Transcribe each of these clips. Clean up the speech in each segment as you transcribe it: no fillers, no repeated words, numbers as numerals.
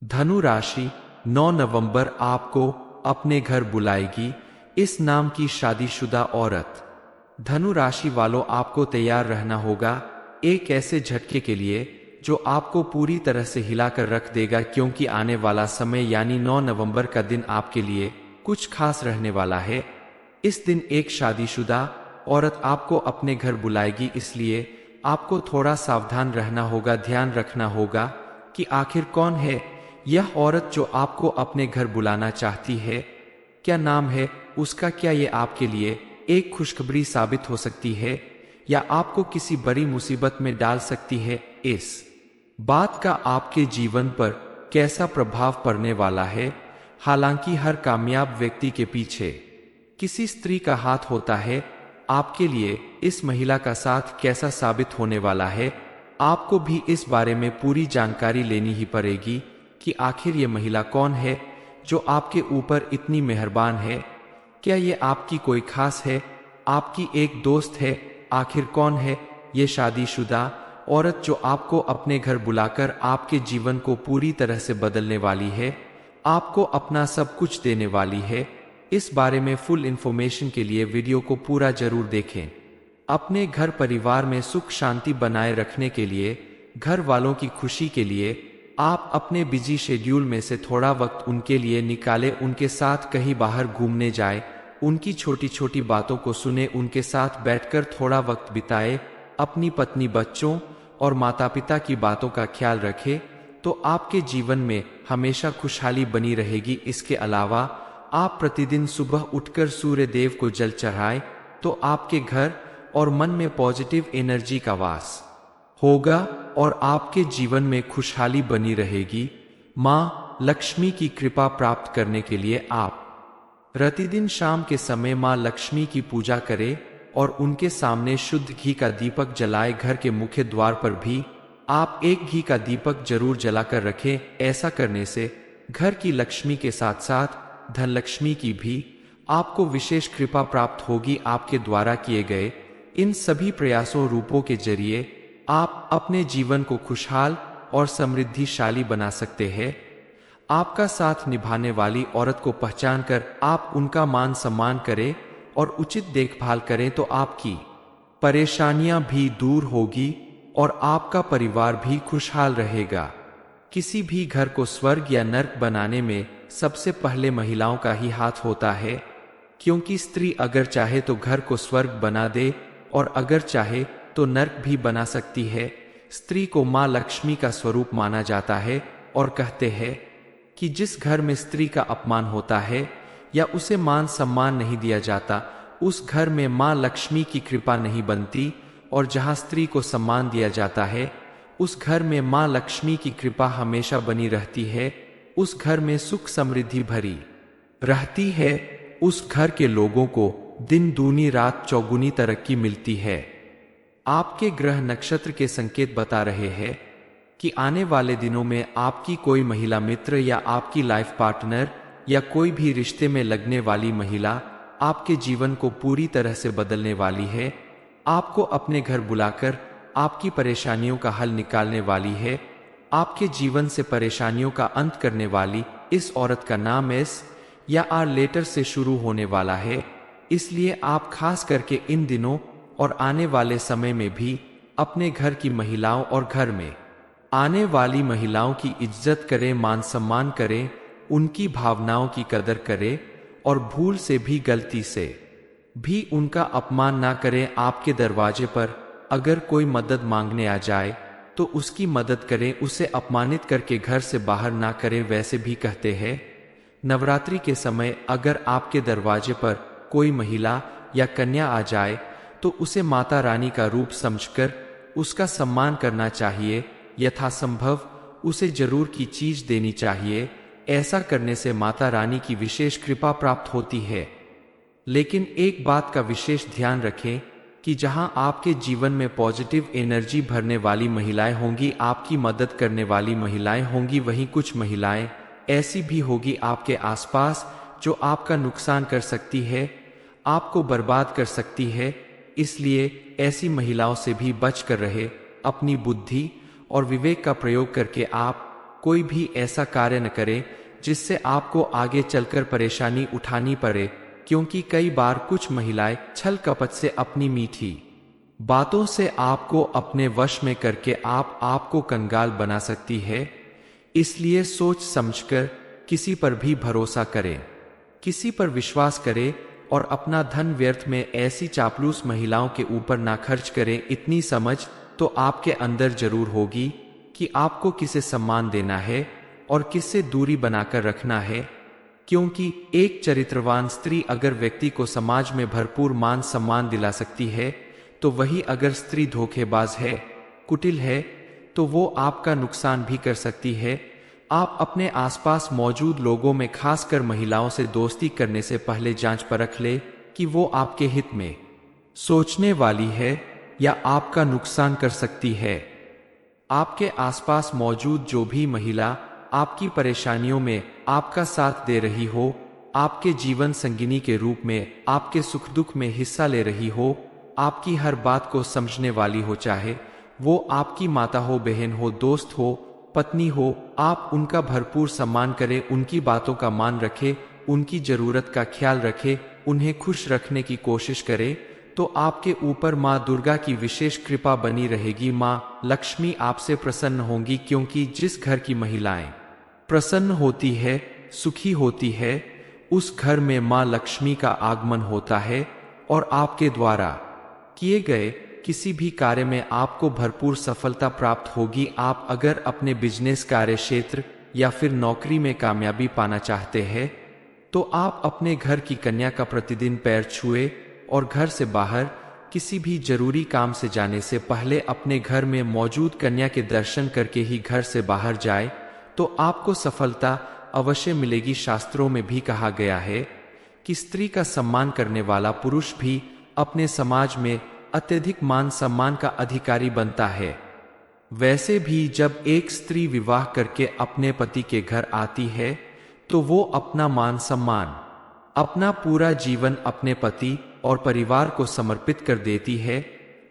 धनु राशि 9 नवंबर आपको अपने घर बुलाएगी इस नाम की शादीशुदा औरत। धनु राशि वालों, आपको तैयार रहना होगा एक ऐसे झटके के लिए जो आपको पूरी तरह से हिलाकर रख देगा, क्योंकि आने वाला समय यानी 9 नवंबर का दिन आपके लिए कुछ खास रहने वाला है। इस दिन एक शादीशुदा औरत आपको अपने घर बुलाएगी, इसलिए आपको थोड़ा सावधान रहना होगा, ध्यान रखना होगा कि आखिर कौन है यह औरत जो आपको अपने घर बुलाना चाहती है, क्या नाम है उसका, क्या ये आपके लिए एक खुशखबरी साबित हो सकती है या आपको किसी बड़ी मुसीबत में डाल सकती है। इस बात का आपके जीवन पर कैसा प्रभाव पड़ने वाला है। हालांकि हर कामयाब व्यक्ति के पीछे किसी स्त्री का हाथ होता है, आपके लिए इस महिला का साथ कैसा साबित होने वाला है, आपको भी इस बारे में पूरी जानकारी लेनी ही पड़ेगी कि आखिर ये महिला कौन है जो आपके ऊपर इतनी मेहरबान है। क्या ये आपकी कोई खास है, आपकी एक दोस्त है, आखिर कौन है ये शादीशुदा औरत जो आपको अपने घर बुलाकर आपके जीवन को पूरी तरह से बदलने वाली है, आपको अपना सब कुछ देने वाली है। इस बारे में फुल इंफॉर्मेशन के लिए वीडियो को पूरा जरूर देखें। अपने घर परिवार में सुख शांति बनाए रखने के लिए, घर वालों की खुशी के लिए आप अपने बिजी शेड्यूल में से थोड़ा वक्त उनके लिए निकालें, उनके साथ कहीं बाहर घूमने जाएं, उनकी छोटी छोटी बातों को सुने, उनके साथ बैठकर थोड़ा वक्त बिताए, अपनी पत्नी, बच्चों और माता पिता की बातों का ख्याल रखें, तो आपके जीवन में हमेशा खुशहाली बनी रहेगी। इसके अलावा आप प्रतिदिन सुबह उठकर सूर्य देव को जल चढ़ाएं, तो आपके घर और मन में पॉजिटिव एनर्जी का वास होगा और आपके जीवन में खुशहाली बनी रहेगी। माँ लक्ष्मी की कृपा प्राप्त करने के लिए आप प्रतिदिन शाम के समय माँ लक्ष्मी की पूजा करें और उनके सामने शुद्ध घी का दीपक जलाए। घर के मुख्य द्वार पर भी आप एक घी का दीपक जरूर जलाकर रखें। ऐसा करने से घर की लक्ष्मी के साथ साथ धन लक्ष्मी की भी आपको विशेष कृपा प्राप्त होगी। आपके द्वारा किए गए इन सभी प्रयासों रूपों के जरिए आप अपने जीवन को खुशहाल और समृद्धिशाली बना सकते हैं। आपका साथ निभाने वाली औरत को पहचान कर आप उनका मान सम्मान करें और उचित देखभाल करें, तो आपकी परेशानियां भी दूर होगी और आपका परिवार भी खुशहाल रहेगा। किसी भी घर को स्वर्ग या नर्क बनाने में सबसे पहले महिलाओं का ही हाथ होता है, क्योंकि स्त्री अगर चाहे तो घर को स्वर्ग बना दे और अगर चाहे तो नर्क भी बना सकती है। स्त्री को माँ लक्ष्मी का स्वरूप माना जाता है और कहते हैं कि जिस घर में स्त्री का अपमान होता है या उसे मान सम्मान नहीं दिया जाता, उस घर में माँ लक्ष्मी की कृपा नहीं बनती, और जहाँ स्त्री को सम्मान दिया जाता है उस घर में माँ लक्ष्मी की कृपा हमेशा बनी रहती है। उस घर में सुख समृद्धि भरी रहती है। उस घर के लोगों को दिन दूनी रात चौगुनी तरक्की मिलती है। आपके ग्रह नक्षत्र के संकेत बता रहे हैं कि आने वाले दिनों में आपकी कोई महिला मित्र या आपकी लाइफ पार्टनर या कोई भी रिश्ते में लगने वाली महिला आपके जीवन को पूरी तरह से बदलने वाली है। आपको अपने घर बुलाकर आपकी परेशानियों का हल निकालने वाली है। आपके जीवन से परेशानियों का अंत करने वाली इस औरत का नाम एस या आर लेटर से शुरू होने वाला है। इसलिए आप खास करके इन दिनों और आने वाले समय में भी अपने घर की महिलाओं और घर में आने वाली महिलाओं की इज्जत करें, मान सम्मान करें, उनकी भावनाओं की कदर करें और भूल से भी, गलती से भी उनका अपमान ना करें। आपके दरवाजे पर अगर कोई मदद मांगने आ जाए तो उसकी मदद करें, उसे अपमानित करके घर से बाहर ना करें। वैसे भी कहते हैं नवरात्रि के समय अगर आपके दरवाजे पर कोई महिला या कन्या आ जाए तो उसे माता रानी का रूप समझकर उसका सम्मान करना चाहिए। यथासंभव उसे जरूर की चीज देनी चाहिए। ऐसा करने से माता रानी की विशेष कृपा प्राप्त होती है। लेकिन एक बात का विशेष ध्यान रखें कि जहां आपके जीवन में पॉजिटिव एनर्जी भरने वाली महिलाएं होंगी, आपकी मदद करने वाली महिलाएं होंगी, वहीं कुछ महिलाएं ऐसी भी होगी आपके आसपास जो आपका नुकसान कर सकती है, आपको बर्बाद कर सकती है। इसलिए ऐसी महिलाओं से भी बच कर रहे। अपनी बुद्धि और विवेक का प्रयोग करके आप कोई भी ऐसा कार्य न करें जिससे आपको आगे चलकर परेशानी उठानी पड़े, क्योंकि कई बार कुछ महिलाएं छल कपट से अपनी मीठी बातों से आपको अपने वश में करके आपको कंगाल बना सकती है। इसलिए सोच समझकर किसी पर भी भरोसा करें, किसी पर विश्वास करें और अपना धन व्यर्थ में ऐसी चापलूस महिलाओं के ऊपर ना खर्च करें। इतनी समझ तो आपके अंदर जरूर होगी कि आपको किसे सम्मान देना है और किससे दूरी बनाकर रखना है, क्योंकि एक चरित्रवान स्त्री अगर व्यक्ति को समाज में भरपूर मान सम्मान दिला सकती है, तो वही अगर स्त्री धोखेबाज है, कुटिल है, तो वो आपका नुकसान भी कर सकती है। आप अपने आसपास मौजूद लोगों में खासकर महिलाओं से दोस्ती करने से पहले जांच परख ले कि वो आपके हित में सोचने वाली है या आपका नुकसान कर सकती है। आपके आसपास मौजूद जो भी महिला आपकी परेशानियों में आपका साथ दे रही हो, आपके जीवन संगिनी के रूप में आपके सुख दुख में हिस्सा ले रही हो, आपकी हर बात को समझने वाली हो, चाहे वो आपकी माता हो, बहन हो, दोस्त हो, पत्नी हो, आप उनका भरपूर सम्मान करें, उनकी बातों का मान रखें, उनकी जरूरत का ख्याल रखें, उन्हें खुश रखने की कोशिश करें, तो आपके ऊपर माँ दुर्गा की विशेष कृपा बनी रहेगी। माँ लक्ष्मी आपसे प्रसन्न होंगी, क्योंकि जिस घर की महिलाएं प्रसन्न होती है, सुखी होती है, उस घर में माँ लक्ष्मी का आगमन होता है और आपके द्वारा किए गए किसी भी कार्य में आपको भरपूर सफलता प्राप्त होगी। आप अगर अपने बिजनेस कार्य क्षेत्र या फिर नौकरी में कामयाबी पाना चाहते हैं, तो आप अपने घर की कन्या का प्रतिदिन पैर छुए और घर से बाहर किसी भी जरूरी काम से जाने से पहले अपने घर में मौजूद कन्या के दर्शन करके ही घर से बाहर जाए, तो आपको सफलता अवश्य मिलेगी। शास्त्रों में भी कहा गया है कि स्त्री का सम्मान करने वाला पुरुष भी अपने समाज में अत्यधिक मान सम्मान का अधिकारी बनता है। वैसे भी जब एक स्त्री विवाह करके अपने पति के घर आती है, तो वो अपना मान सम्मान, अपना पूरा जीवन अपने पति और परिवार को समर्पित कर देती है।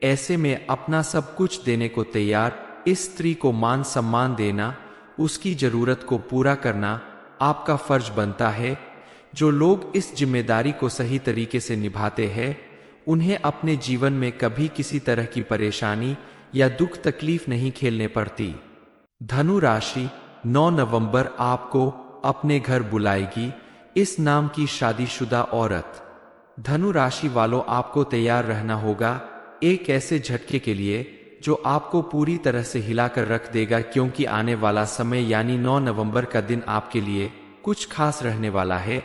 ऐसे में अपना सब कुछ देने को तैयार इस स्त्री को मान सम्मान देना, उसकी जरूरत को पूरा करना आपका फर्ज बनता है। जो लोग इस जिम्मेदारी को सही तरीके से निभाते हैं, उन्हें अपने जीवन में कभी किसी तरह की परेशानी या दुख तकलीफ नहीं झेलने पड़ती। धनु राशि 9 नवंबर आपको अपने घर बुलाएगी इस नाम की शादीशुदा औरत। धनु राशि वालों, आपको तैयार रहना होगा एक ऐसे झटके के लिए जो आपको पूरी तरह से हिलाकर रख देगा, क्योंकि आने वाला समय यानी 9 नवंबर का दिन आपके लिए कुछ खास रहने वाला है।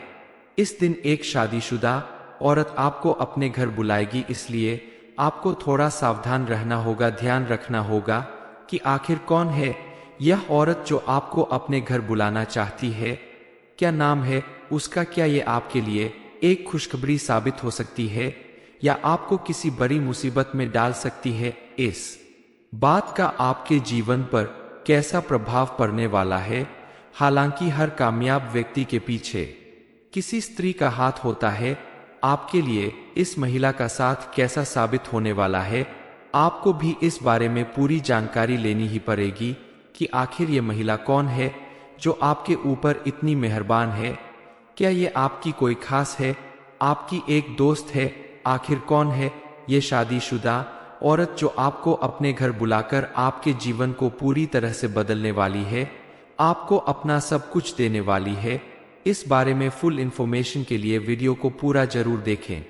इस दिन एक शादीशुदा औरत आपको अपने घर बुलाएगी, इसलिए आपको थोड़ा सावधान रहना होगा, ध्यान रखना होगा कि आखिर कौन है यह औरत जो आपको अपने घर बुलाना चाहती है, क्या नाम है उसका, क्या ये आपके लिए एक खुशखबरी साबित हो सकती है या आपको किसी बड़ी मुसीबत में डाल सकती है। इस बात का आपके जीवन पर कैसा प्रभाव पड़ने वाला है। हालांकि हर कामयाब व्यक्ति के पीछे किसी स्त्री का हाथ होता है। आपके लिए इस महिला का साथ कैसा साबित होने वाला है, आपको भी इस बारे में पूरी जानकारी लेनी ही पड़ेगी कि आखिर ये महिला कौन है जो आपके ऊपर इतनी मेहरबान है। क्या ये आपकी कोई खास है, आपकी एक दोस्त है, आखिर कौन है ये शादीशुदा औरत जो आपको अपने घर बुलाकर आपके जीवन को पूरी तरह से बदलने वाली है, आपको अपना सब कुछ देने वाली है। इस बारे में फुल इंफॉर्मेशन के लिए वीडियो को पूरा जरूर देखें।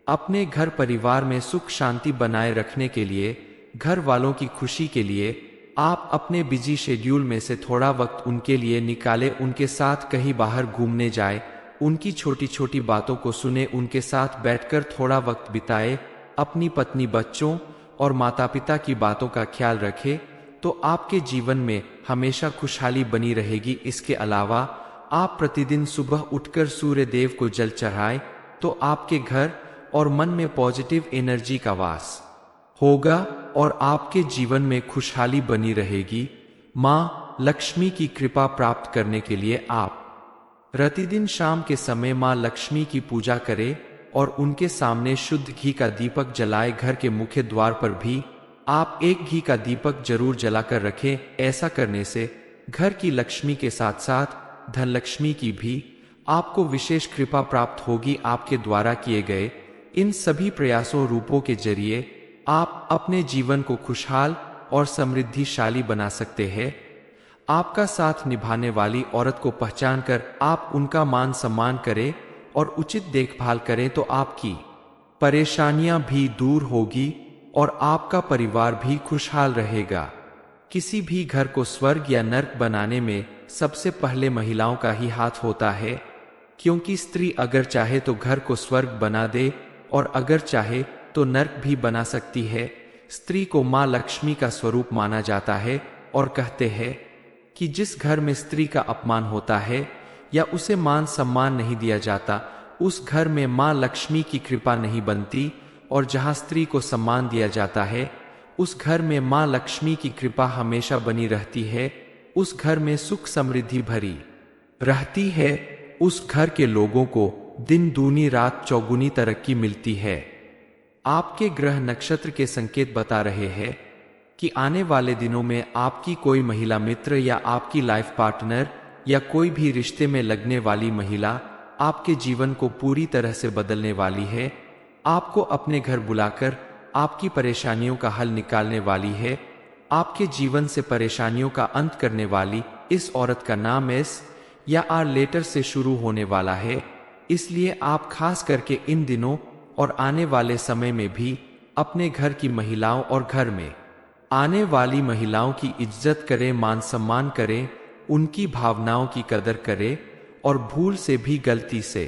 अपने घर परिवार में सुख शांति बनाए रखने के लिए, घर वालों की खुशी के लिए आप अपने बिजी शेड्यूल में से थोड़ा वक्त उनके लिए निकालें, उनके साथ कहीं बाहर घूमने जाए, उनकी छोटी छोटी बातों को सुने, उनके साथ बैठकर थोड़ा वक्त बिताए, अपनी पत्नी, बच्चों और माता पिता की बातों का ख्याल रखें, तो आपके जीवन में हमेशा खुशहाली बनी रहेगी। इसके अलावा आप प्रतिदिन सुबह उठकर सूर्य देव को जल चढ़ाएं, तो आपके घर और मन में पॉजिटिव एनर्जी का वास होगा और आपके जीवन में खुशहाली बनी रहेगी। माँ लक्ष्मी की कृपा प्राप्त करने के लिए आप प्रतिदिन शाम के समय माँ लक्ष्मी की पूजा करें और उनके सामने शुद्ध घी का दीपक जलाए। घर के मुख्य द्वार पर भी आप एक घी का दीपक जरूर जलाकर रखें। ऐसा करने से घर की लक्ष्मी के साथ साथ धन लक्ष्मी की भी आपको विशेष कृपा प्राप्त होगी। आपके द्वारा किए गए इन सभी प्रयासों रूपों के जरिए आप अपने जीवन को खुशहाल और समृद्धिशाली बना सकते हैं। आपका साथ निभाने वाली औरत को पहचान कर आप उनका मान सम्मान करें और उचित देखभाल करें तो आपकी परेशानियां भी दूर होगी और आपका परिवार भी खुशहाल रहेगा। किसी भी घर को स्वर्ग या नर्क बनाने में सबसे पहले महिलाओं का ही हाथ होता है, क्योंकि स्त्री अगर चाहे तो घर को स्वर्ग बना दे और अगर चाहे तो नर्क भी बना सकती है। स्त्री को मां लक्ष्मी का स्वरूप माना जाता है और कहते हैं कि जिस घर में स्त्री का अपमान होता है या उसे मान सम्मान नहीं दिया जाता, उस घर में मां लक्ष्मी की कृपा नहीं बनती, और जहां स्त्री को सम्मान दिया जाता है उस घर में मां लक्ष्मी की कृपा हमेशा बनी रहती है। उस घर में सुख समृद्धि भरी रहती है। उस घर के लोगों को दिन दूनी रात चौगुनी तरक्की मिलती है। आपके ग्रह नक्षत्र के संकेत बता रहे हैं कि आने वाले दिनों में आपकी कोई महिला मित्र या आपकी लाइफ पार्टनर या कोई भी रिश्ते में लगने वाली महिला आपके जीवन को पूरी तरह से बदलने वाली है। आपको अपने घर बुलाकर आपकी परेशानियों का हल निकालने वाली है। आपके जीवन से परेशानियों का अंत करने वाली इस औरत का नाम एस या आर लेटर से शुरू होने वाला है। इसलिए आप खास करके इन दिनों और आने वाले समय में भी अपने घर की महिलाओं और घर में आने वाली महिलाओं की इज्जत करें, मान सम्मान करें, उनकी भावनाओं की कदर करें और भूल से भी गलती से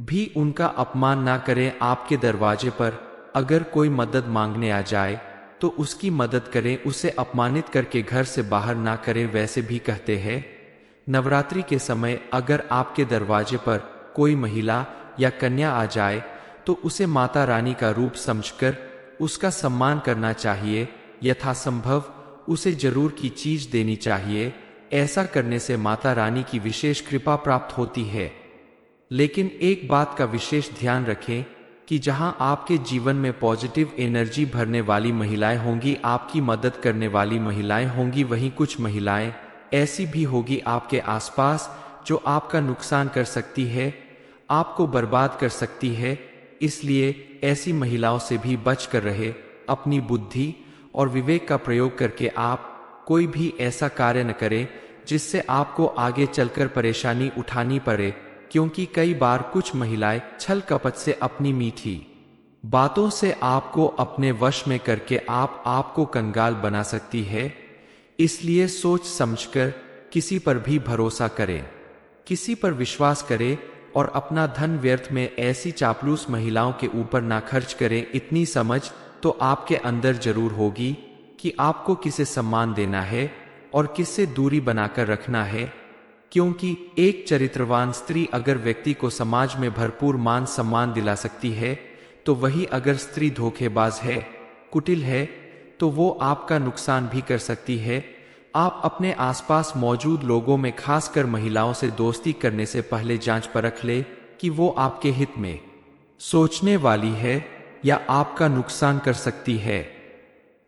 भी उनका अपमान ना करें। आपके दरवाजे पर अगर कोई मदद मांगने आ जाए तो उसकी मदद करें, उसे अपमानित करके घर से बाहर ना करें। वैसे भी कहते हैं नवरात्रि के समय अगर आपके दरवाजे पर कोई महिला या कन्या आ जाए तो उसे माता रानी का रूप समझकर उसका सम्मान करना चाहिए। यथासंभव उसे जरूर की चीज देनी चाहिए। ऐसा करने से माता रानी की विशेष कृपा प्राप्त होती है। लेकिन एक बात का विशेष ध्यान रखें कि जहां आपके जीवन में पॉजिटिव एनर्जी भरने वाली महिलाएं होंगी, आपकी मदद करने वाली महिलाएं होंगी, वहीं कुछ महिलाएं ऐसी भी होगी आपके आसपास जो आपका नुकसान कर सकती है, आपको बर्बाद कर सकती है। इसलिए ऐसी महिलाओं से भी बच कर रहे। अपनी बुद्धि और विवेक का प्रयोग करके आप कोई भी ऐसा कार्य न करें जिससे आपको आगे चलकर परेशानी उठानी पड़े, क्योंकि कई बार कुछ महिलाएं छल कपट से अपनी मीठी बातों से आपको अपने वश में करके आपको कंगाल बना सकती है। इसलिए सोच समझकर किसी पर भी भरोसा करें, किसी पर विश्वास करें और अपना धन व्यर्थ में ऐसी चापलूस महिलाओं के ऊपर ना खर्च करें। इतनी समझ तो आपके अंदर जरूर होगी कि आपको किसे सम्मान देना है और किससे दूरी बनाकर रखना है, क्योंकि एक चरित्रवान स्त्री अगर व्यक्ति को समाज में भरपूर मान सम्मान दिला सकती है, तो वही अगर स्त्री धोखेबाज है, कुटिल है, तो वो आपका नुकसान भी कर सकती है। आप अपने आसपास मौजूद लोगों में खासकर महिलाओं से दोस्ती करने से पहले जांच परख ले कि वो आपके हित में सोचने वाली है या आपका नुकसान कर सकती है।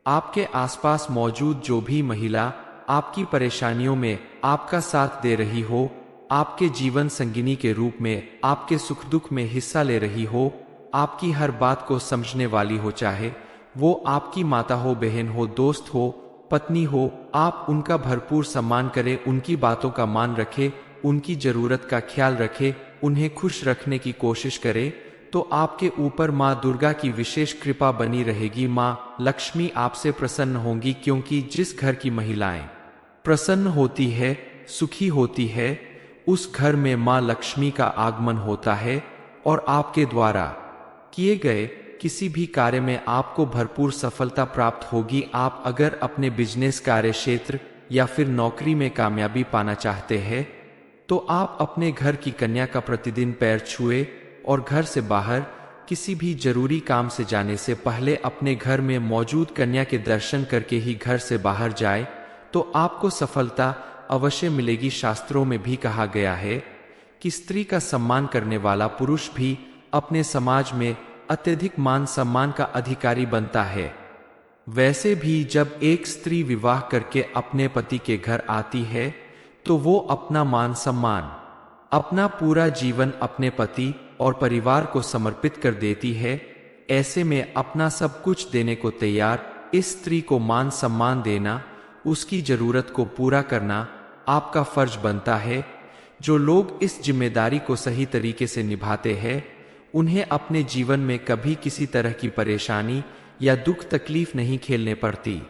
आपके आसपास मौजूद जो भी महिला आपकी परेशानियों में आपका साथ दे रही हो, आपके जीवन संगिनी के रूप में आपके सुख दुख में हिस्सा ले रही हो, आपकी हर बात को समझने वाली हो, चाहे वो आपकी माता हो, बहन हो, दोस्त हो, पत्नी हो, आप उनका भरपूर सम्मान करें, उनकी बातों का मान रखें, उनकी जरूरत का ख्याल रखें, उन्हें खुश रखने की कोशिश करें, तो आपके ऊपर माँ दुर्गा की विशेष कृपा बनी रहेगी। माँ लक्ष्मी आपसे प्रसन्न होंगी, क्योंकि जिस घर की महिलाएं प्रसन्न होती है, सुखी होती है, उस घर में माँ लक्ष्मी का आगमन होता है और आपके द्वारा किए गए किसी भी कार्य में आपको भरपूर सफलता प्राप्त होगी। आप अगर अपने बिजनेस कार्य क्षेत्र या फिर नौकरी में कामयाबी पाना चाहते हैं, तो आप अपने घर की कन्या का प्रतिदिन पैर छुए और घर से बाहर किसी भी जरूरी काम से जाने से पहले अपने घर में मौजूद कन्या के दर्शन करके ही घर से बाहर जाए, तो आपको सफलता अवश्य मिलेगी। शास्त्रों में भी कहा गया है कि स्त्री का सम्मान करने वाला पुरुष भी अपने समाज में अत्यधिक मान सम्मान का अधिकारी बनता है। वैसे भी जब एक स्त्री विवाह करके अपने पति के घर आती है तो वो अपना मान सम्मान, अपना पूरा जीवन अपने पति और परिवार को समर्पित कर देती है। ऐसे में अपना सब कुछ देने को तैयार इस स्त्री को मान सम्मान देना, उसकी जरूरत को पूरा करना आपका फर्ज बनता है। जो लोग इस जिम्मेदारी को सही तरीके से निभाते हैं उन्हें अपने जीवन में कभी किसी तरह की परेशानी या दुख तकलीफ नहीं झेलने पड़ती।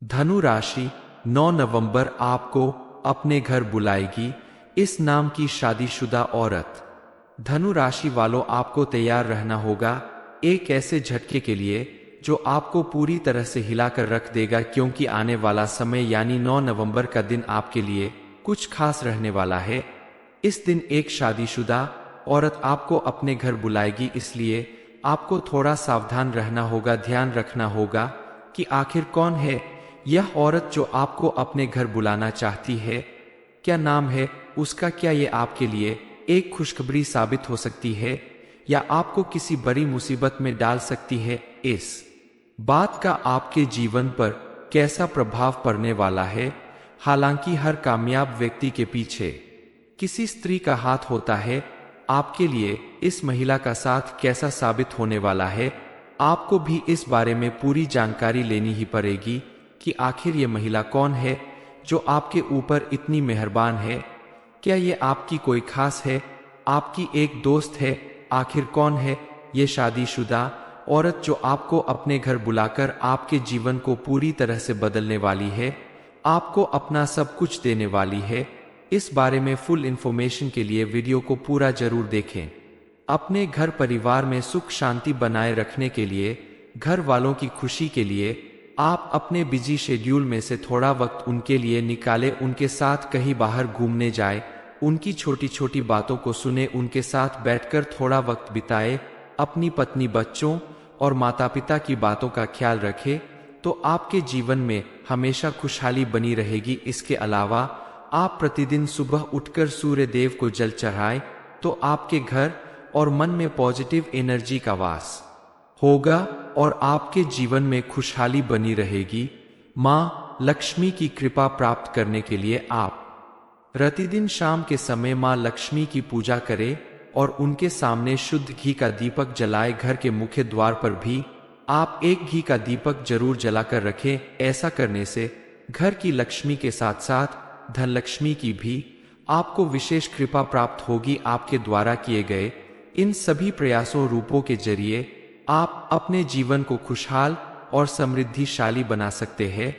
धनु राशि 9 नवंबर आपको अपने घर बुलाएगी इस नाम की शादीशुदा औरत। धनु राशि वालों, आपको तैयार रहना होगा एक ऐसे झटके के लिए जो आपको पूरी तरह से हिलाकर रख देगा, क्योंकि आने वाला समय यानी 9 नवंबर का दिन आपके लिए कुछ खास रहने वाला है। इस दिन एक शादीशुदा औरत आपको अपने घर बुलाएगी, इसलिए आपको थोड़ा सावधान रहना होगा, ध्यान रखना होगा कि आखिर कौन है यह औरत जो आपको अपने घर बुलाना चाहती है, क्या नाम है उसका, क्या ये आपके लिए एक खुशखबरी साबित हो सकती है या आपको किसी बड़ी मुसीबत में डाल सकती है। इस बात का आपके जीवन पर कैसा प्रभाव पड़ने वाला है। हालांकि हर कामयाब व्यक्ति के पीछे किसी स्त्री का हाथ होता है। आपके लिए इस महिला का साथ कैसा साबित होने वाला है, आपको भी इस बारे में पूरी जानकारी लेनी ही पड़ेगी कि आखिर ये महिला कौन है जो आपके ऊपर इतनी मेहरबान है। क्या ये आपकी कोई खास है, आपकी एक दोस्त है, आखिर कौन है ये शादीशुदा औरत जो आपको अपने घर बुलाकर आपके जीवन को पूरी तरह से बदलने वाली है, आपको अपना सब कुछ देने वाली है। इस बारे में फुल इंफॉर्मेशन के लिए वीडियो को पूरा जरूर देखें। अपने घर परिवार में सुख शांति बनाए रखने के लिए, घर वालों की खुशी के लिए आप अपने बिजी शेड्यूल में से थोड़ा वक्त उनके लिए निकालें, उनके साथ कहीं बाहर घूमने जाए, उनकी छोटी छोटी बातों को सुने, उनके साथ बैठकर थोड़ा वक्त बिताए, अपनी पत्नी, बच्चों और माता पिता की बातों का ख्याल रखें तो आपके जीवन में हमेशा खुशहाली बनी रहेगी। इसके अलावा आप प्रतिदिन सुबह उठकर सूर्य देव को जल चढ़ाएं तो आपके घर और मन में पॉजिटिव एनर्जी का वास होगा और आपके जीवन में खुशहाली बनी रहेगी। माँ लक्ष्मी की कृपा प्राप्त करने के लिए आप प्रतिदिन शाम के समय माँ लक्ष्मी की पूजा करें और उनके सामने शुद्ध घी का दीपक जलाए। घर के मुख्य द्वार पर भी आप एक घी का दीपक जरूर जलाकर रखें। ऐसा करने से घर की लक्ष्मी के साथ साथ धन लक्ष्मी की भी आपको विशेष कृपा प्राप्त होगी। आपके द्वारा किए गए इन सभी प्रयासों रूपों के जरिए आप अपने जीवन को खुशहाल और समृद्धिशाली बना सकते हैं।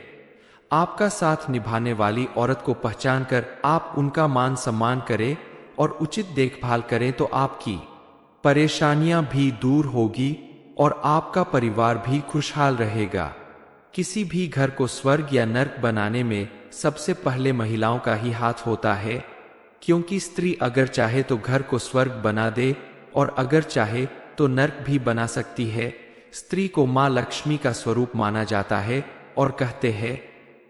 आपका साथ निभाने वाली औरत को पहचान कर आप उनका मान सम्मान करें और उचित देखभाल करें तो आपकी परेशानियां भी दूर होगी और आपका परिवार भी खुशहाल रहेगा। किसी भी घर को स्वर्ग या नर्क बनाने में सबसे पहले महिलाओं का ही हाथ होता है, क्योंकि स्त्री अगर चाहे तो घर को स्वर्ग बना दे और अगर चाहे तो नर्क भी बना सकती है। स्त्री को माँ लक्ष्मी का स्वरूप माना जाता है और कहते हैं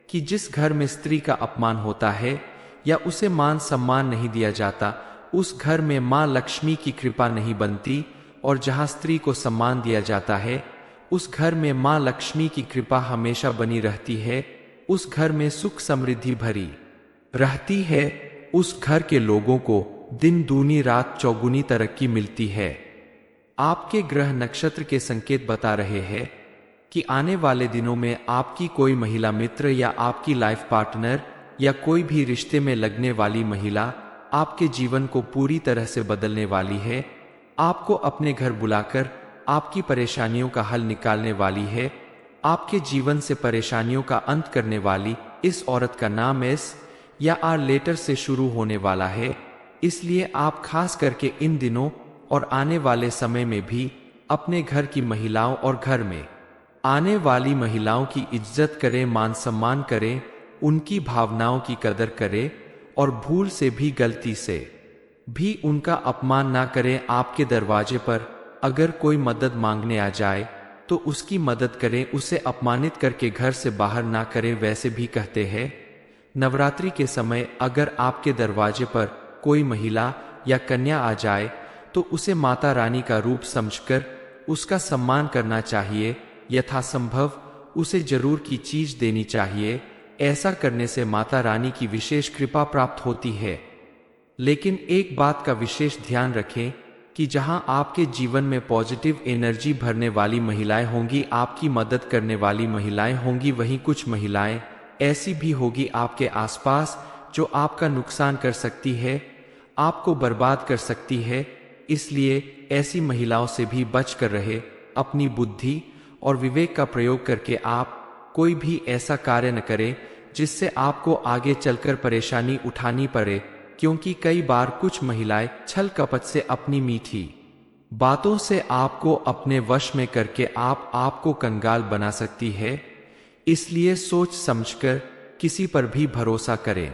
कि जिस घर में स्त्री का अपमान होता है या उसे मान सम्मान नहीं दिया जाता, उस घर में माँ लक्ष्मी की कृपा नहीं बनती, और जहाँ स्त्री को सम्मान दिया जाता है उस घर में माँ लक्ष्मी की कृपा हमेशा बनी रहती है। उस घर में सुख समृद्धि भरी रहती है। उस घर के लोगों को दिन दूनी रात चौगुनी तरक्की मिलती है। आपके ग्रह नक्षत्र के संकेत बता रहे हैं कि आने वाले दिनों में आपकी कोई महिला मित्र या आपकी लाइफ पार्टनर या कोई भी रिश्ते में लगने वाली महिला आपके जीवन को पूरी तरह से बदलने वाली है। आपको अपने घर बुलाकर आपकी परेशानियों का हल निकालने वाली है। आपके जीवन से परेशानियों का अंत करने वाली इस औरत का नाम एस या आर लेटर से शुरू होने वाला है। इसलिए आप खास करके इन दिनों और आने वाले समय में भी अपने घर की महिलाओं और घर में आने वाली महिलाओं की इज्जत करें, मान सम्मान करें, उनकी भावनाओं की कदर करें और भूल से भी, गलती से भी उनका अपमान ना करें। आपके दरवाजे पर अगर कोई मदद मांगने आ जाए तो उसकी मदद करें, उसे अपमानित करके घर से बाहर ना करें। वैसे भी कहते हैं नवरात्रि के समय अगर आपके दरवाजे पर कोई महिला या कन्या आ जाए तो उसे माता रानी का रूप समझकर उसका सम्मान करना चाहिए। यथासंभव उसे जरूर की चीज देनी चाहिए। ऐसा करने से माता रानी की विशेष कृपा प्राप्त होती है। लेकिन एक बात का विशेष ध्यान रखें कि जहां आपके जीवन में पॉजिटिव एनर्जी भरने वाली महिलाएं होंगी, आपकी मदद करने वाली महिलाएं होंगी, वहीं कुछ महिलाएं ऐसी भी होगी आपके आसपास जो आपका नुकसान कर सकती है, आपको बर्बाद कर सकती है। इसलिए ऐसी महिलाओं से भी बच कर रहे। अपनी बुद्धि और विवेक का प्रयोग करके आप कोई भी ऐसा कार्य न करें जिससे आपको आगे चलकर परेशानी उठानी पड़े, क्योंकि कई बार कुछ महिलाएं छल कपट से अपनी मीठी बातों से आपको अपने वश में करके आपको कंगाल बना सकती है। इसलिए सोच समझकर किसी पर भी भरोसा करें,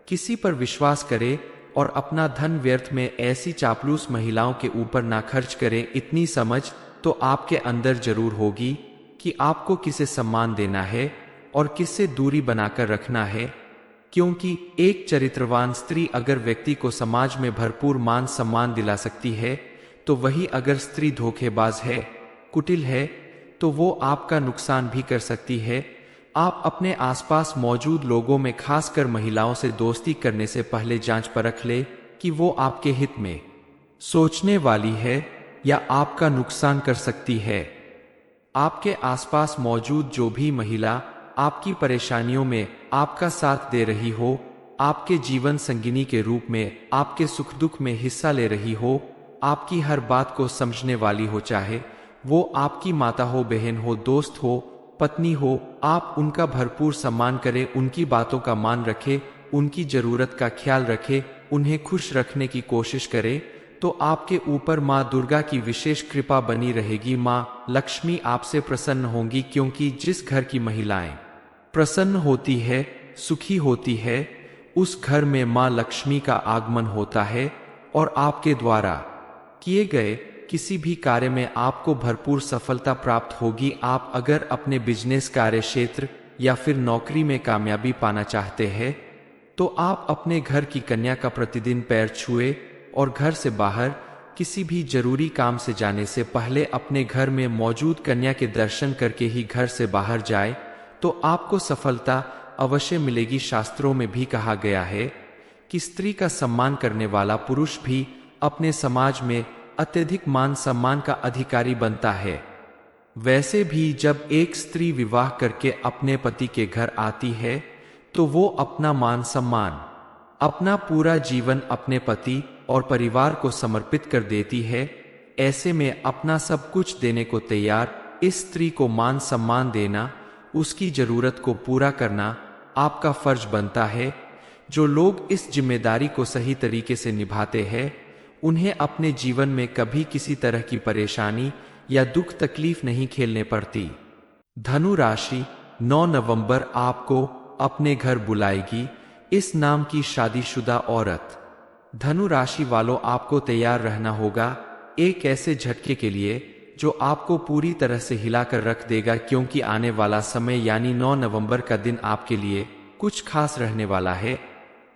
किसी पर विश्वास करें और अपना धन व्यर्थ में ऐसी चापलूस महिलाओं के ऊपर ना खर्च करें। इतनी समझ तो आपके अंदर जरूर होगी कि आपको किसे सम्मान देना है और किससे दूरी बनाकर रखना है, क्योंकि एक चरित्रवान स्त्री अगर व्यक्ति को समाज में भरपूर मान सम्मान दिला सकती है, तो वही अगर स्त्री धोखेबाज है, कुटिल है, तो वो आपका नुकसान भी कर सकती है। आप अपने आसपास मौजूद लोगों में खासकर महिलाओं से दोस्ती करने से पहले जांच परख ले कि वो आपके हित में सोचने वाली है या आपका नुकसान कर सकती है। आपके आसपास मौजूद जो भी महिला आपकी परेशानियों में आपका साथ दे रही हो, आपके जीवन संगिनी के रूप में आपके सुख दुख में हिस्सा ले रही हो, आपकी हर बात को समझने वाली हो, चाहे वो आपकी माता हो, बहन हो, दोस्त हो, पत्नी हो, आप उनका भरपूर सम्मान करें, उनकी बातों का मान रखें, उनकी जरूरत का ख्याल रखें, उन्हें खुश रखने की कोशिश करें, तो आपके ऊपर माँ दुर्गा की विशेष कृपा बनी रहेगी। माँ लक्ष्मी आपसे प्रसन्न होंगी, क्योंकि जिस घर की महिलाएं प्रसन्न होती है, सुखी होती है, उस घर में माँ लक्ष्मी का आगमन होता है और आपके द्वारा किए गए किसी भी कार्य में आपको भरपूर सफलता प्राप्त होगी। आप अगर अपने बिजनेस कार्य क्षेत्र या फिर नौकरी में कामयाबी पाना चाहते हैं, तो आप अपने घर की कन्या का प्रतिदिन पैर छुए और घर से बाहर किसी भी जरूरी काम से जाने से पहले अपने घर में मौजूद कन्या के दर्शन करके ही घर से बाहर जाए, तो आपको सफलता अवश्य मिलेगी। शास्त्रों में भी कहा गया है कि स्त्री का सम्मान करने वाला पुरुष भी अपने समाज में अत्यधिक मान सम्मान का अधिकारी बनता है। वैसे भी जब एक स्त्री विवाह करके अपने पति के घर आती है, तो वो अपना मान सम्मान, अपना पूरा जीवन अपने पति और परिवार को समर्पित कर देती है। ऐसे में अपना सब कुछ देने को तैयार इस स्त्री को मान सम्मान देना, उसकी जरूरत को पूरा करना आपका फर्ज बनता है। जो लोग इस जिम्मेदारी को सही तरीके से निभाते हैं, उन्हें अपने जीवन में कभी किसी तरह की परेशानी या दुख तकलीफ नहीं झेलने पड़ती। धनु राशि 9 नवंबर आपको अपने घर बुलाएगी। इस नाम की शादीशुदा औरत। धनु राशि वालों, आपको तैयार रहना होगा एक ऐसे झटके के लिए जो आपको पूरी तरह से हिलाकर रख देगा, क्योंकि आने वाला समय यानी 9 नवंबर का दिन आपके लिए कुछ खास रहने वाला है।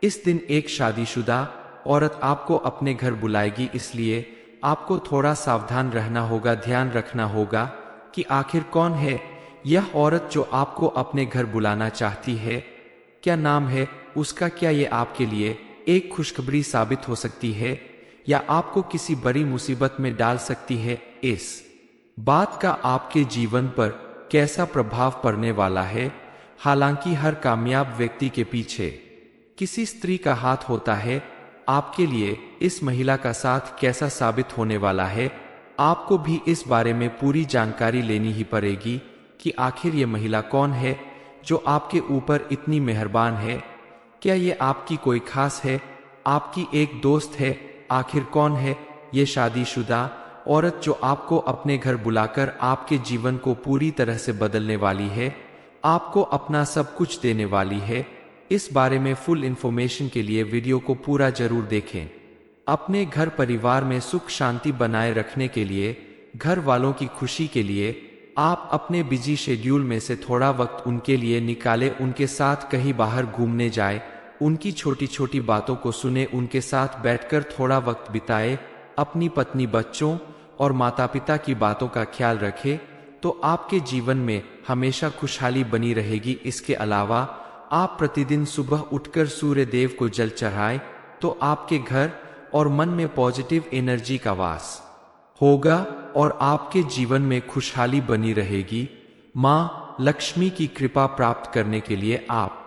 इस दिन एक शादीशुदा औरत आपको अपने घर बुलाएगी, इसलिए आपको थोड़ा सावधान रहना होगा, ध्यान रखना होगा कि आखिर कौन है यह औरत जो आपको अपने घर बुलाना चाहती है, क्या नाम है उसका, क्या ये आपके लिए एक खुशखबरी साबित हो सकती है या आपको किसी बड़ी मुसीबत में डाल सकती है। इस बात का आपके जीवन पर कैसा प्रभाव पड़ने वाला है। हालांकि हर कामयाब व्यक्ति के पीछे किसी स्त्री का हाथ होता है। आपके लिए इस महिला का साथ कैसा साबित होने वाला है, आपको भी इस बारे में पूरी जानकारी लेनी ही पड़ेगी कि आखिर ये महिला कौन है जो आपके ऊपर इतनी मेहरबान है। क्या ये आपकी कोई खास है, आपकी एक दोस्त है, आखिर कौन है ये शादीशुदा औरत जो आपको अपने घर बुलाकर आपके जीवन को पूरी तरह से बदलने वाली है, आपको अपना सब कुछ देने वाली है। इस बारे में फुल इंफॉर्मेशन के लिए वीडियो को पूरा जरूर देखें। अपने घर परिवार में सुख शांति बनाए रखने के लिए, घर वालों की खुशी के लिए आप अपने बिजी शेड्यूल में से थोड़ा वक्त उनके लिए निकालें, उनके साथ कहीं बाहर घूमने जाए, उनकी छोटी छोटी बातों को सुने, उनके साथ बैठकर थोड़ा वक्त बिताए, अपनी पत्नी, बच्चों और माता पिता की बातों का ख्याल रखें। तो आपके जीवन में हमेशा खुशहाली बनी रहेगी। इसके अलावा आप प्रतिदिन सुबह उठकर सूर्य देव को जल चढ़ाएं तो आपके घर और मन में पॉजिटिव एनर्जी का वास होगा और आपके जीवन में खुशहाली बनी रहेगी। माँ लक्ष्मी की कृपा प्राप्त करने के लिए आप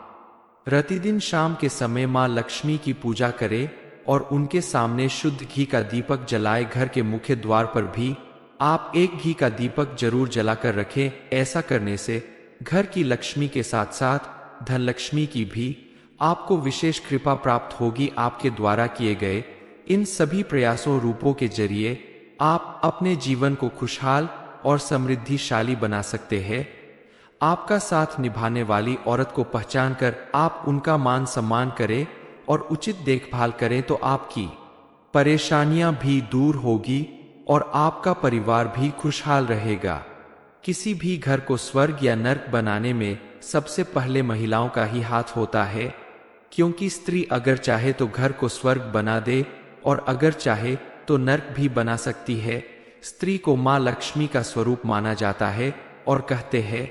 प्रतिदिन शाम के समय माँ लक्ष्मी की पूजा करें और उनके सामने शुद्ध घी का दीपक जलाए। घर के मुख्य द्वार पर भी आप एक घी का दीपक जरूर जलाकर रखें। ऐसा करने से घर की लक्ष्मी के साथ साथ धन लक्ष्मी की भी आपको विशेष कृपा प्राप्त होगी। आपके द्वारा किए गए इन सभी प्रयासों रूपों के जरिए आप अपने जीवन को खुशहाल और समृद्धिशाली बना सकते हैं। आपका साथ निभाने वाली औरत को पहचान कर आप उनका मान सम्मान करें और उचित देखभाल करें तो आपकी परेशानियां भी दूर होगी और आपका परिवार भी खुशहाल रहेगा। किसी भी घर को स्वर्ग या नर्क बनाने में सबसे पहले महिलाओं का ही हाथ होता है, क्योंकि स्त्री अगर चाहे तो घर को स्वर्ग बना दे और अगर चाहे तो नर्क भी बना सकती है। स्त्री को माँ लक्ष्मी का स्वरूप माना जाता है और कहते हैं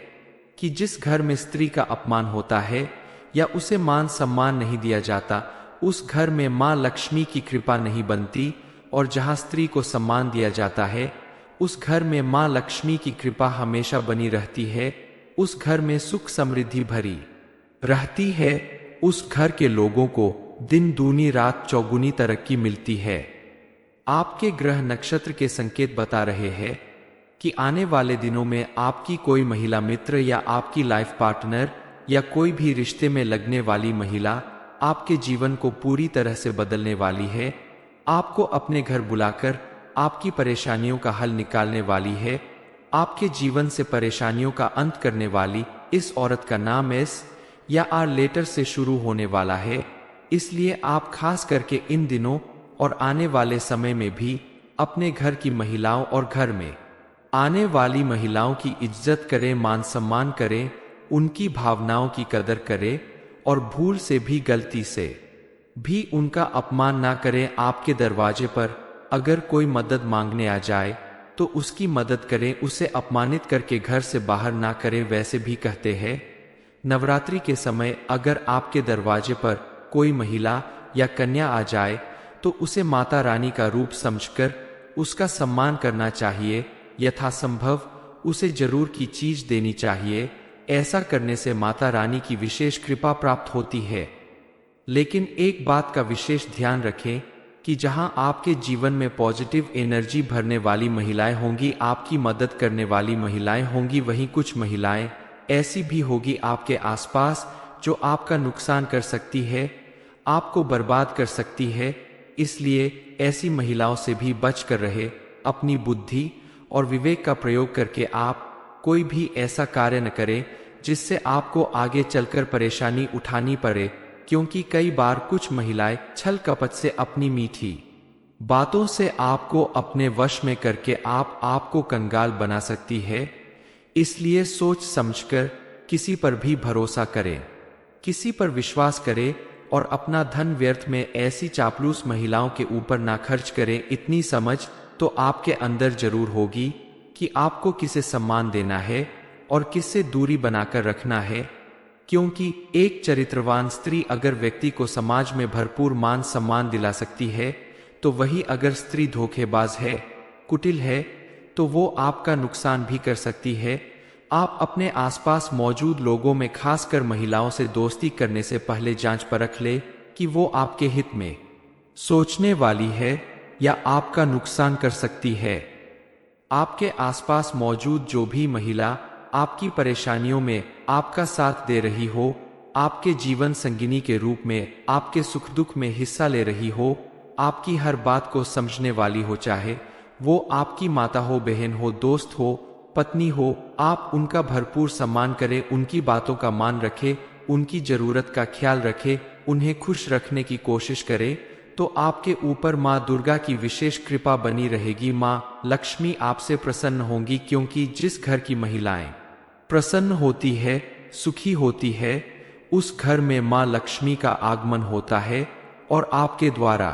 कि जिस घर में स्त्री का अपमान होता है या उसे मान सम्मान नहीं दिया जाता, उस घर में माँ लक्ष्मी की कृपा नहीं बनती, और जहाँ स्त्री को सम्मान दिया जाता है उस घर में माँ लक्ष्मी की कृपा हमेशा बनी रहती है। उस घर में सुख समृद्धि भरी रहती है। उस घर के लोगों को दिन दूनी रात चौगुनी तरक्की मिलती है। आपके ग्रह नक्षत्र के संकेत बता रहे हैं कि आने वाले दिनों में आपकी कोई महिला मित्र या आपकी लाइफ पार्टनर या कोई भी रिश्ते में लगने वाली महिला आपके जीवन को पूरी तरह से बदलने वाली है। आपको अपने घर बुलाकर आपकी परेशानियों का हल निकालने वाली है। आपके जीवन से परेशानियों का अंत करने वाली इस औरत का नाम एस या आर लेटर से शुरू होने वाला है। इसलिए आप खास करके इन दिनों और आने वाले समय में भी अपने घर की महिलाओं और घर में आने वाली महिलाओं की इज्जत करें, मान सम्मान करें, उनकी भावनाओं की कदर करें और भूल से भी गलती से भी उनका अपमान ना करें। आपके दरवाजे पर अगर कोई मदद मांगने आ जाए तो उसकी मदद करें, उसे अपमानित करके घर से बाहर ना करें। वैसे भी कहते हैं नवरात्रि के समय अगर आपके दरवाजे पर कोई महिला या कन्या आ जाए तो उसे माता रानी का रूप समझकर उसका सम्मान करना चाहिए। यथासंभव उसे जरूर की चीज देनी चाहिए। ऐसा करने से माता रानी की विशेष कृपा प्राप्त होती है। लेकिन एक बात का विशेष ध्यान रखें कि जहां आपके जीवन में पॉजिटिव एनर्जी भरने वाली महिलाएं होंगी, आपकी मदद करने वाली महिलाएं होंगी, वहीं कुछ महिलाएं ऐसी भी होगी आपके आसपास जो आपका नुकसान कर सकती है, आपको बर्बाद कर सकती है। इसलिए ऐसी महिलाओं से भी बच कर रहे। अपनी बुद्धि और विवेक का प्रयोग करके आप कोई भी ऐसा कार्य न करें जिससे आपको आगे चलकर परेशानी उठानी पड़े, क्योंकि कई बार कुछ महिलाएं छल कपट से अपनी मीठी बातों से आपको अपने वश में करके आपको कंगाल बना सकती है। इसलिए सोच समझकर किसी पर भी भरोसा करें, किसी पर विश्वास करें और अपना धन व्यर्थ में ऐसी चापलूस महिलाओं के ऊपर ना खर्च करें। इतनी समझ तो आपके अंदर जरूर होगी कि आपको किसे सम्मान देना है और किससे दूरी बनाकर रखना है, क्योंकि एक चरित्रवान स्त्री अगर व्यक्ति को समाज में भरपूर मान सम्मान दिला सकती है, तो वही अगर स्त्री धोखेबाज है, कुटिल है, तो वो आपका नुकसान भी कर सकती है। आप अपने आसपास मौजूद लोगों में खासकर महिलाओं से दोस्ती करने से पहले जांच परख ले कि वो आपके हित में सोचने वाली है या आपका नुकसान कर सकती है। आपके आसपास मौजूद जो भी महिला आपकी परेशानियों में आपका साथ दे रही हो, आपके जीवन संगिनी के रूप में आपके सुख दुख में हिस्सा ले रही हो, आपकी हर बात को समझने वाली हो, चाहे वो आपकी माता हो, बहन हो, दोस्त हो, पत्नी हो, आप उनका भरपूर सम्मान करें, उनकी बातों का मान रखें, उनकी जरूरत का ख्याल रखें, उन्हें खुश रखने की कोशिश करें, तो आपके ऊपर माँ दुर्गा की विशेष कृपा बनी रहेगी। माँ लक्ष्मी आपसे प्रसन्न होंगी, क्योंकि जिस घर की महिलाएं प्रसन्न होती है, सुखी होती है, उस घर में माँ लक्ष्मी का आगमन होता है और आपके द्वारा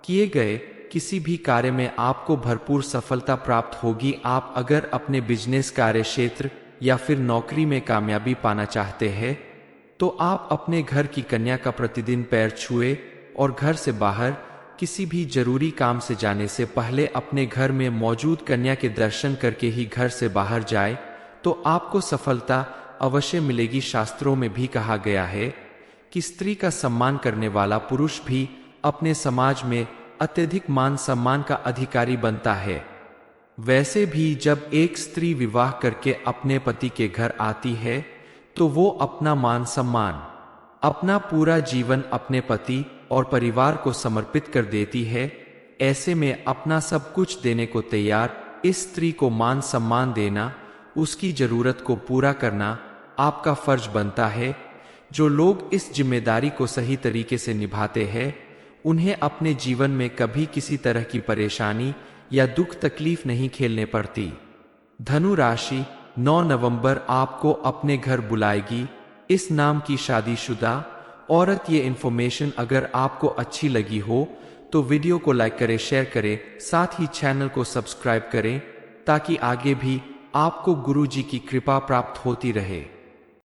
किए गए किसी भी कार्य में आपको भरपूर सफलता प्राप्त होगी। आप अगर अपने बिजनेस, कार्य क्षेत्र या फिर नौकरी में कामयाबी पाना चाहते हैं तो आप अपने घर की कन्या का प्रतिदिन पैर छुए और घर से बाहर किसी भी जरूरी काम से जाने से पहले अपने घर में मौजूद कन्या के दर्शन करके ही घर से बाहर जाए तो आपको सफलता अवश्य मिलेगी। शास्त्रों में भी कहा गया है कि स्त्री का सम्मान करने वाला पुरुष भी अपने समाज में अत्यधिक मान सम्मान का अधिकारी बनता है। वैसे भी जब एक स्त्री विवाह करके अपने पति के घर आती है तो वो अपना मान सम्मान, अपना पूरा जीवन अपने पति और परिवार को समर्पित कर देती है। ऐसे में अपना सब कुछ देने को तैयार इस स्त्री को मान सम्मान देना, उसकी जरूरत को पूरा करना आपका फर्ज बनता है। जो लोग इस जिम्मेदारी को सही तरीके से निभाते हैं उन्हें अपने जीवन में कभी किसी तरह की परेशानी या दुख तकलीफ नहीं झेलने पड़ती। धनु राशि, 9 नवंबर आपको अपने घर बुलाएगी इस नाम की शादीशुदा औरत। ये इन्फॉर्मेशन अगर आपको अच्छी लगी हो तो वीडियो को लाइक करें, शेयर करें, साथ ही चैनल को सब्सक्राइब करें ताकि आगे भी आपको गुरु जी की कृपा प्राप्त होती रहे।